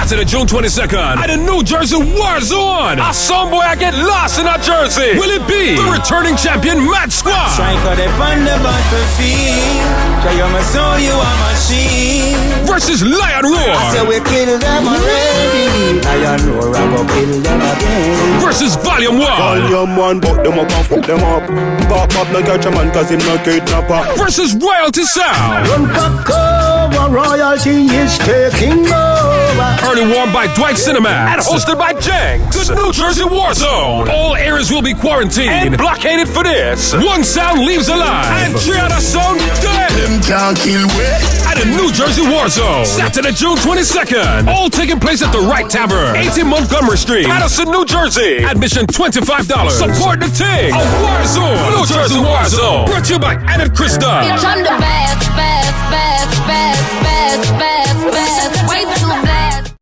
Saturday, June 22nd at the New Jersey Warzone. A some boy I get lost in our jersey. Will it be the returning champion Mad Squad? Versus Lion Roar. I said we kill them already. Lion Roar, I go kill them again. Versus Volume 1. Volume 1, but them up and fuck them up. Pop no catch a man cause him no kidnapper. Versus Royalty Sound. Run back over, royalty is taking over. Early warned by Dwight Cineman and hosted by Jenks. The New Jersey Warzone. All areas will be quarantined and blockaded for this. One sound leaves alive and 3 other sound dead. Them can't kill way. At the New Jersey Warzone, Saturday, June 22nd. All taking place at the Right Tavern, 18 Montgomery Street, Madison, New Jersey. Admission $25. Support the team of Warzone. New Jersey Warzone. Brought to you by Annette Krista. I'm the best. Wait.